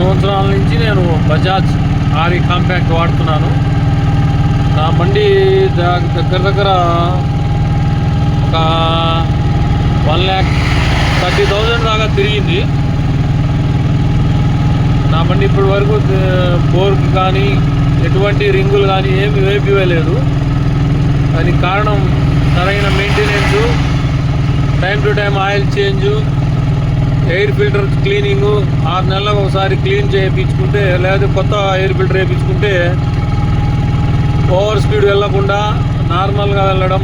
సంవత్సరాల నుంచి నేను బజాజ్ ఆర్ఈ కాంపాక్ట్ వాడుతున్నాను. నా బండి దగ్గర ఒక 1,30,000 దాకా తిరిగింది. నా బండి ఇప్పటి వరకు బోర్కు కానీ ఎటువంటి రింగులు కానీ ఏమి వేపివేయలేదు. దానికి కారణం సరైన maintenance, time to time oil change, air filter cleaning 6 నెలలకు ఒకసారి క్లీన్ చేయించుకుంటే, లేదా కొత్త ఎయిర్ ఫిల్టర్ వేయించుకుంటే ఓవర్ స్పీడ్ వెళ్ళకుండా నార్మల్గా వెళ్ళడం,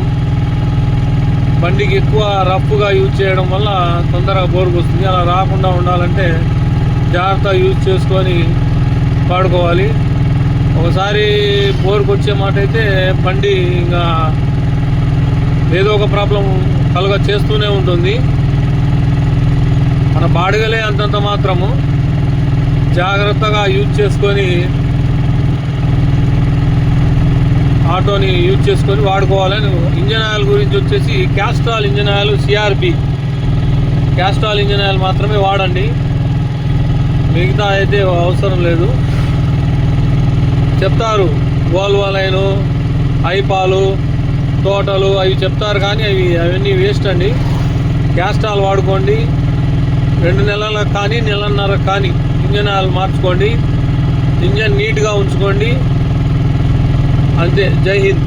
బండికి ఎక్కువ రఫ్గా యూజ్ చేయడం వల్ల తొందరగా బోర్కు వస్తుంది. అలా రాకుండా ఉండాలంటే జాగ్రత్తగా యూజ్ చేసుకొని వాడుకోవాలి. ఒకసారి బోర్కు వచ్చే మాట అయితే బండి ఇంకా ఏదో ఒక ప్రాబ్లం చేస్తూనే ఉంటుంది. మన బాడుగలే అంతంత మాత్రము. జాగ్రత్తగా యూజ్ చేసుకొని ఆటోని యూజ్ చేసుకొని వాడుకోవాలని. ఇంజన్ ఆయిల్ గురించి వచ్చేసి Castrol engine oil, CRB Castrol engine oil మాత్రమే వాడండి. మిగతా అయితే అవసరం లేదు. చెప్తారు వోల్వో లైను, ఐపాలు, టోటలు అవి చెప్తారు, కానీ అవన్నీ వేస్ట్ అండి. క్యాస్ట్రాల్ వాడుకోండి. 2 నెలలకు కానీ 1.5 కానీ ఇంజన్ ఆయిల్ మార్చుకోండి. ఇంజన్ నీట్గా ఉంచుకోండి. అంతే. జై హింద్.